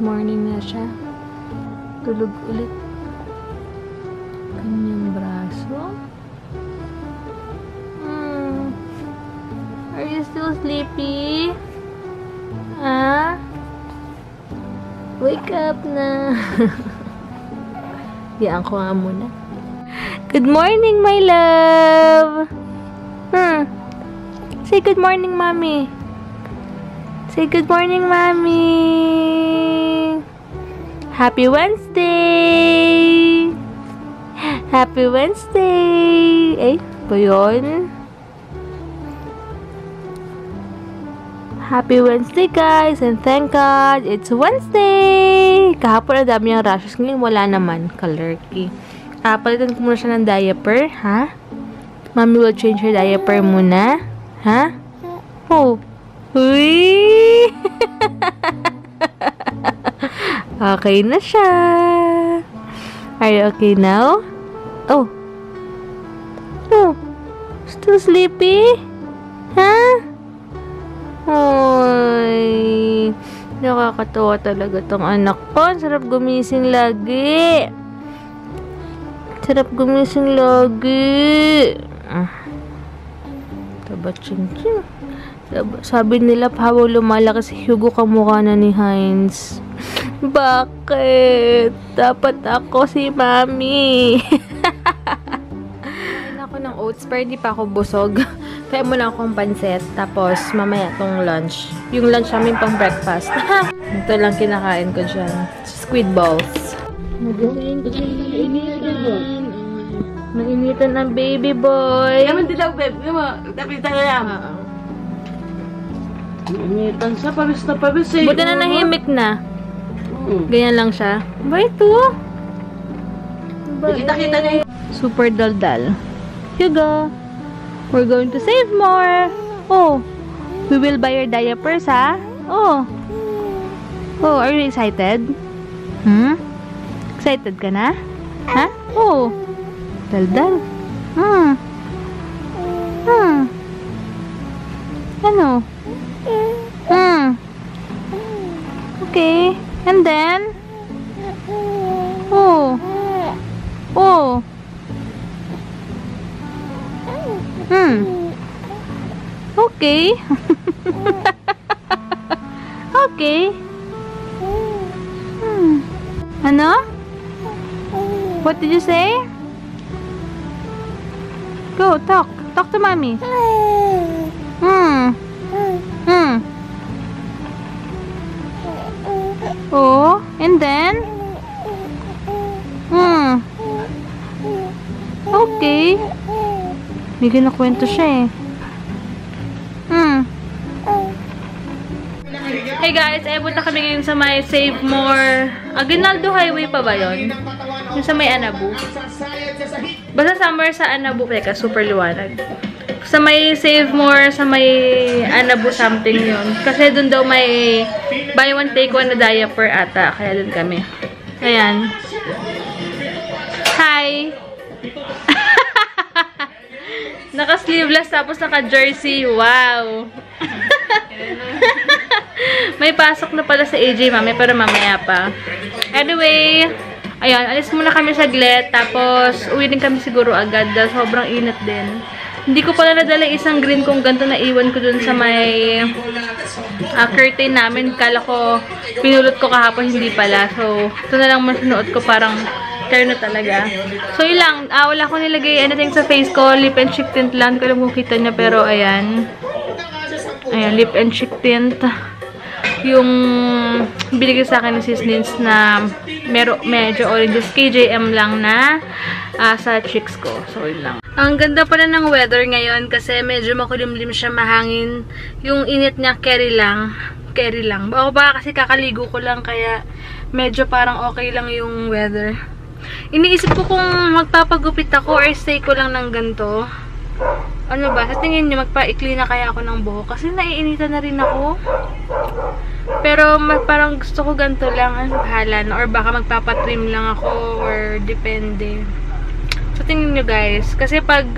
Good morning na siya. Tulog ulit. Kanyang braso. Are you still sleepy? Ah? Wake up na. Diyan ko nga muna. Good morning, my love. Say good morning, mommy. Say good morning, mommy. Happy Wednesday. Happy Wednesday. Eh, ba yun? Happy Wednesday, guys, and thank God it's Wednesday! Kahapon na dami yung rashes. Ngayon wala naman. Kalerky. Palitan ko muna siya ng diaper, ha? Mommy will change her diaper muna. Ha? Oh. Uy! Okay na siya. Are you okay now? Oh. Oh. Still sleepy? Ha? Ay, nakakatawa talaga tong anak ko. Sarap gumising lagi. Sarap gumising lagi. Taba chin-chin. Sabi nila, habang lumalaki si Hugo, kamukha na ni Heinz. Bakit? Dapat ako si Mami. Ako ng oats, pero hindi pa ako busog. Kaya muna akong pansit, tapos mamaya tong lunch. Yung lunch namin pang breakfast. Ito lang kinakain ko dyan. Squid balls. Mainitan ang baby boy. Yaman din daw, babe. Tapos tayo lang. Mainitan siya, pabis na pabis eh. Buti na nahimik na. Ganyan lang siya. Ba ito? Kita-kita na yun. Super daldal. Hugo. We're going to save more. Oh, we will buy your diapers, ha? Oh. Oh, are you excited? Excited ka na? Ha? Oh. Daldal. Ano? Okay. And then? Oh. Oh. Okay. Okay. Ano? What did you say? Go, talk. Talk to mommy. Oh, and then? Okay. May ginakwento siya eh. Hey guys, punta kami ngayon sa may Save More. Aguinaldo Highway pa ba yun? Yung sa may Anabu. Basta somewhere sa Anabu. Teka, super liwanag. Sa may Save More, sa may Anabu something yun. Kasi dun daw may buy one take one na diaper ata. Kaya dun kami. Ayan. Hi! Naka-sleeveless tapos naka-jersey. Wow! May pasok na pala sa AJ, mami, pero mamaya pa. Anyway, ayun, alis muna kami saglit. Tapos, uwi din kami siguro agad dahil sobrang init din. Hindi ko pala nadala isang green kung ganito na iwan ko dun sa may curtain namin. Kala ko, pinulot ko kahapon, hindi pala. So, ito na lang masinuot ko, parang terno talaga. So, yun lang. Wala ko nilagay anything sa face ko. Lip and cheek tint lang. Hindi ko alam kung kita niya, pero ayan. Ayan, lip and cheek tint. Yung binigay sa akin ng Sis Nins na medyo oranges. KJM lang na sa cheeks ko. So, yun lang. Ang ganda pala ng weather ngayon kasi medyo makulimlim siya, mahangin. Yung init niya, carry lang. Carry lang. Baka kasi kakaligo ko lang kaya medyo parang okay lang yung weather. Iniisip ko kung magpapagupit ako or stay ko lang ng ganito. Ano ba? Sa tingin niyo, magpa-ikli na kaya ako ng buhok? Kasi naiinitan na rin ako. Pero parang gusto ko ganito lang. Bahala na. Or baka magpapatrim lang ako. Or depende. So, tingin nyo guys. Kasi pag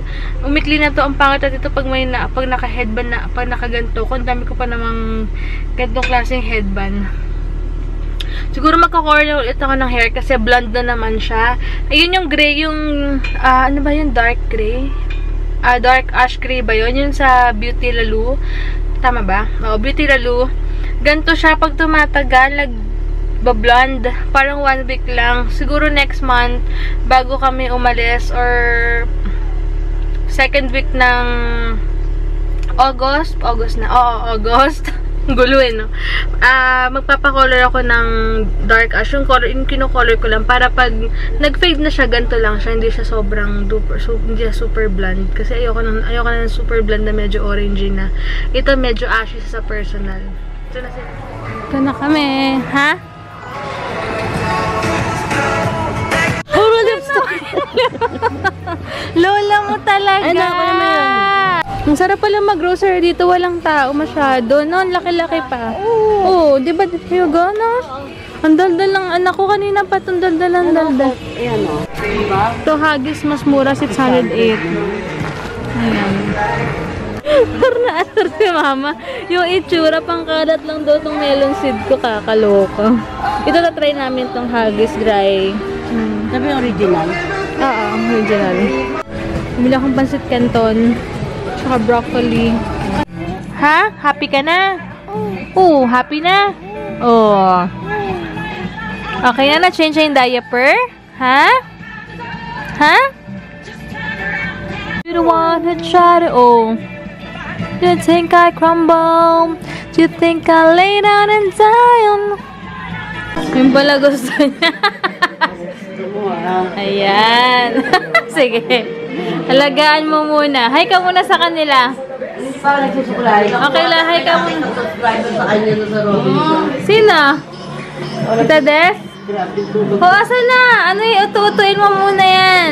umikli na to, ang pangit at ito pag naka-headband na, pag nakaganto ko, ang dami ko pa namang ganitong klaseng headband. Siguro magka-color ulit ako ng hair kasi blonde na naman siya. Ayun yung gray, yung, ano ba yun? Dark gray? Dark ash gray ba yun? Yun sa Beauty Lalu. Tama ba? Oo, Beauty Lalu. Ganto siya pag tumatagal, nag-blonde. Parang 1 week lang. Siguro next month, bago kami umalis or second week ng August na. Oo, August. Gulo no? Magpapakolor ako ng dark ash. Yung color, yung kino-color ko lang para pag nag-fade na siya, ganito lang siya. Hindi siya sobrang hindi siya super blonde. Kasi ayoko na ng super blonde na medyo orangey na. Ito medyo ashy sa personal. Ito na sila. Ito na kami. Ha? Puro lipstick. Lola mo talaga. Ay, naku naman yun. Ang sarap pala mag-grocery dito. Walang tao masyado. No, laki-laki pa. Oo, di ba? Hugo, no? Ang daldal ng anak ko kanina pa. Itong daldal ang daldal. Ayan o. Diba? Ito, Haggis, mas mura. 608. Ayan. Parang na-asar si mama. Yung itsura, pangkalat lang daw itong melon seed ko. Kakaloka. Ito na-try namin itong Haggis dry. Sabi yung original. Oo, original. Bumili akong pansit canton. Tsaka broccoli. Ha? Happy ka na? Oo, happy na? Oo. Okay na, na-change na yung diaper? Ha? Ha? You don't want to try to, oh. You think I crumble? Do you think I lay down and die on? Yung pala gusto niya. Ayan. Sige. Alagaan mo muna. Hi ka muna sa kanila. Hindi pa nagsusukulay. Okay lang, hi ka muna. Subscriber sa kanya sa Robinson. Sino? Tita Des? O, asan na? Ano yung utu-utuin mo muna yan?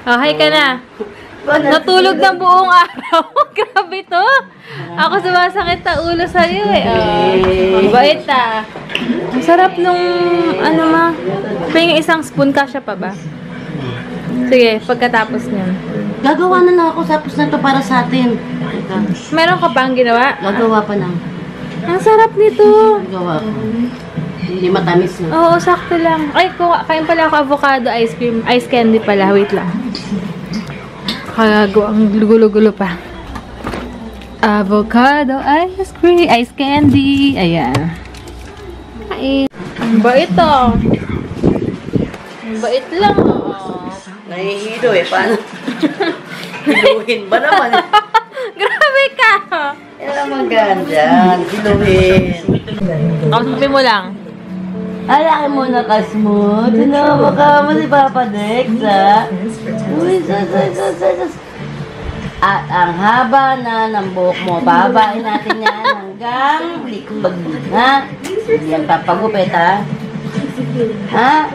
Oh, hi ka na. Natulog ng buong araw. Grabe to. Ako sumasakit na ulo sa'yo eh. Oh, bait ah. Ang sarap nung, ano ma. Pwede isang spoon, kasya pa ba? Sige, pagkatapos niyan. Gagawa na lang ako tapos na to para sa atin. Meron ka pa ang ginawa? Gagawa pa lang. Ang sarap nito. Gagawa ko. Hindi matamis na. Oo, sakto lang. Ay, kain pala ako avocado ice cream. Ice candy pala. Wait lang. Kagago, ang gulo-gulo pa. Avocado ice cream. Ice candy. Ayan. Kain. Ang bait oh. Ang bait lang oh. Nahihilo eh. Paano? Hiluhin ba naman? Grabe ka! Yan naman gandyan. Hiluhin. Kausapin mo lang. Alaki mo na kasmo. Tinawa ka mo si Papa Dex, ha? Uy, sus. At ang haba na ng buhok mo, babain natin yan hanggang likod. Ha? Hindi yan papagupit, ha? Ha?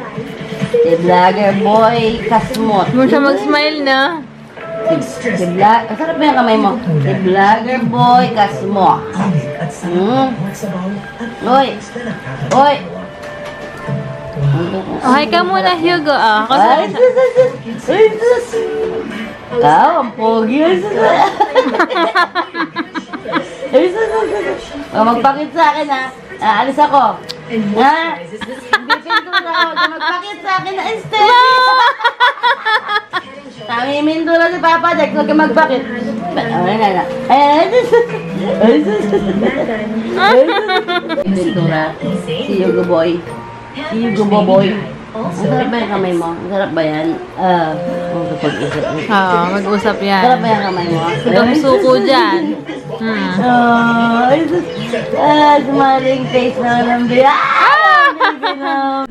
Si Vlogger Boy Kasmot. Mo siya mag-smile na. Sarap ba yung kamay mo? Si Vlogger Boy Kasmot. Uy! Uy! Oh, hi ka muna, Hugo. Ah, Ay, sus! Ikaw, ang pogi. Ay, sus! Ay, sus! Magpakit sa akin, ha? Alis ako. Ha? Hindi pintura ako. Magpakit sa akin na Estelle. Tamimintura si Papa Dex. Huwag ka magpakit. Ay, sus! Ay, sus! Pintura. Si Hugo Boy. Hugo Boy. Ang sarap ba yung kamay mo? Ang sarap ba yan? Mag-isip. Oo, mag-usap yan. Sarap ba yung kamay mo? Itong suko dyan. Smiling face na ng biya.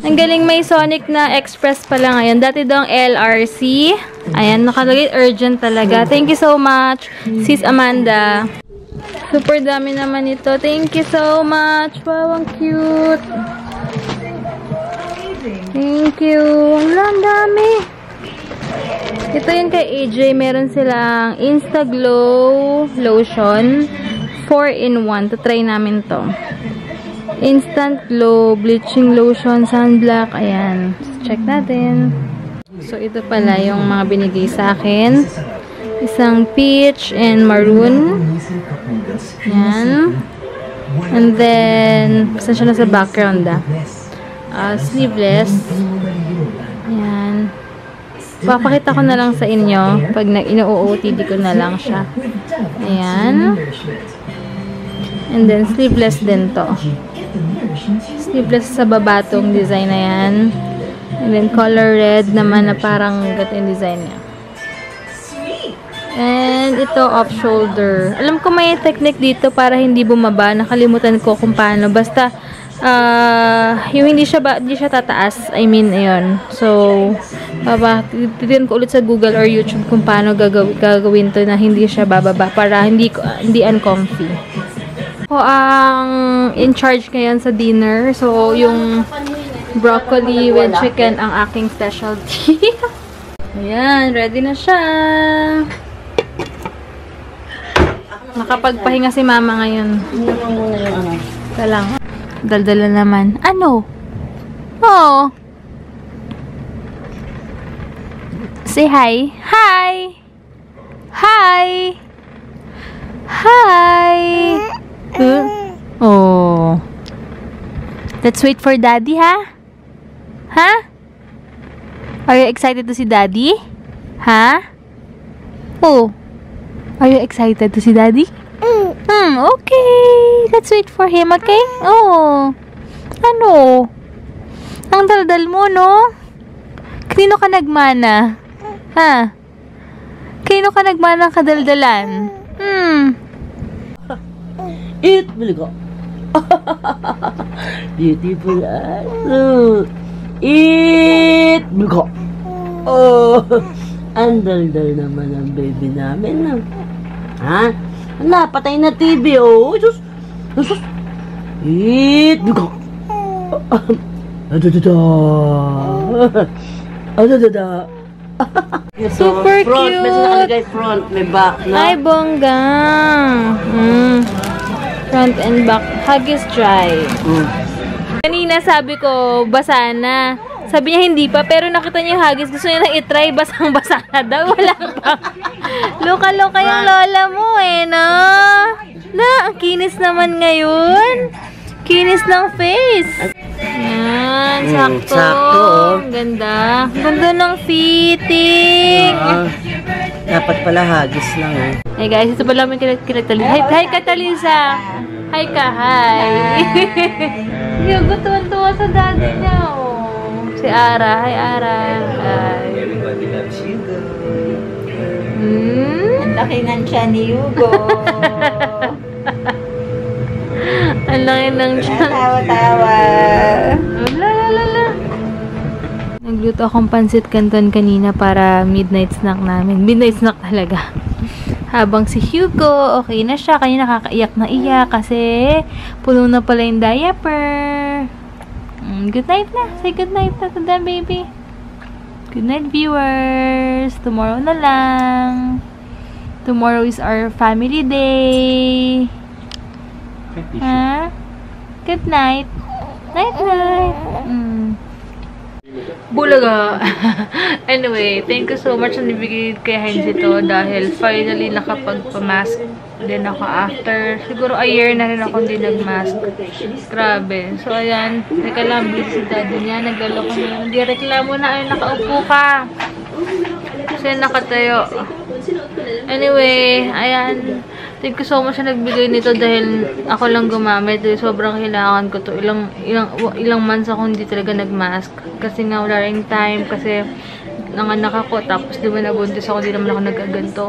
Ang galing, may Sonic na Express pala ngayon. Dati daw ang LRC. Ayan, nakalagay urgent talaga. Thank you so much, Sis Amanda. Super dami naman ito. Thank you so much. Wow, ang cute. Thank you. Ang dami. Ito yung kay AJ. Meron silang Instaglow lotion. 4-in-1. Try namin to. Instant Glow, bleaching lotion, sunblock. Ayan. Check natin. So, ito pala yung mga binigay sa akin. Isang peach and maroon. Ayan. And then, pasensya na sa background sleeveless. Ayan. Papakita ko na lang sa inyo pag ina-OOTD ko na lang siya. Ayan. And then, sleeveless din to. Sleeveless sa baba tong design na yan. And then, color red naman na parang gato yung design niya. And ito, off-shoulder. Alam ko may technique dito para hindi bumaba. Nakalimutan ko kung paano. Basta, yung hindi siya tataas. I mean, ayun. So, titignan ko ulit sa Google or YouTube kung paano gagawin to na hindi siya bababa para hindi uncomfy. Ako ang in charge ngayon sa dinner. So, yung broccoli with chicken ang aking specialty. Ayan, ready na siya. Nakapagpahinga si mama ngayon. Ito lang. Daldala naman. Ano? Oh. Say hi. Hi. Hi. Hi. Oh. Let's wait for daddy, ha? Ha? Are you excited to see daddy? Ha? Oh. Are you excited to see daddy? Okay. Let's wait for him, okay? Oh. Ano? Ang daldal mo, no? Kanino ka nagmana? Ha? Kanino ka nagmana ng kadaldalan? Eat, biligo. Beautiful eyes. Eat, biligo. Oh, ang daldal naman ang baby namin. No? Ha? Wala, patay na TV, oh. Sus. Eat, biligo. Super front, cute. may nakalagay front, may back, no? Ay, bongga. Front and back. Huggies dry. Kanina sabi ko, basa na. Sabi niya hindi pa, pero nakita niya yung huggies. Gusto niya na itry, basang-basa na daw. Wala pa. Loka-loka yung lola mo no? Ang kinis naman ngayon. Kinis ng face. Yan, sakto. Ang ganda. Ang ganda ng fitting. Dapat pala hagis lang, eh. Hey guys, ito pala may kinagtali. Hi, Katalisa! Hi ka, hi! Yung tuwan-tuwa sa daddy niya, oh. Si Ara. Hi, Ara. Hi. Ang laki ng tiyan ni Hugo. Ang laki ng tiyan. Tawa-tawa. Lalalala. Nagluto akong pansit canton kanina para midnight snack namin. Midnight snack talaga. Habang si Hugo, okay na siya. Kanina nakakaiyak na iyak kasi puno na pala yung diaper. Good night na. Say good night na to them, baby. Good night, viewers. Tomorrow na lang. Tomorrow is our family day. Ha? Good night. Night-night. Bulaga. Anyway, thank you so much na nabigay kay Heinz ito dahil finally nakapagpamask din ako after siguro a year na rin ako hindi nagmask. Grabe. So, ayan. Teka lang, busy si daddy niya. Naglalo ko na. Hindi reklamo na. Ay, nakaupo ka. Kasi nakatayo. Anyway, ayan. Thank you so much na nagbigay nito dahil ako lang gumamit. Sobrang kailangan ko to. Ilang months ako hindi talaga nagmask. Kasi nga wala ring time. Kasi nanganak ako. Tapos di ba nabuntis ako. Di naman ako nagaganto.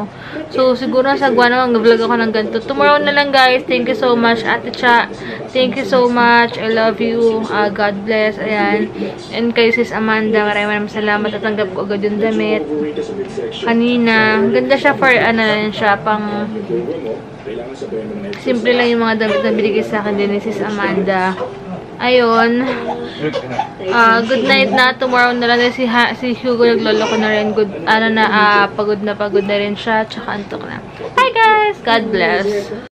So siguro sagwa naman nag-vlog ako ng ganito. Tomorrow na lang guys. Thank you so much. Ate Cha. Thank you so much. I love you. God bless. Ayan. And kay Sis Amanda. Maraming salamat. Tatanggap ko agad yung damit. Kanina. Ganda siya for siya pang simple lang yung mga damit na binigay sa akin din ni Sis Amanda. Ayun. Good night na. Tomorrow na lang si Hugo naglolo ko na rin. Pagod na rin siya. Tsaka antok na. Bye guys! God bless!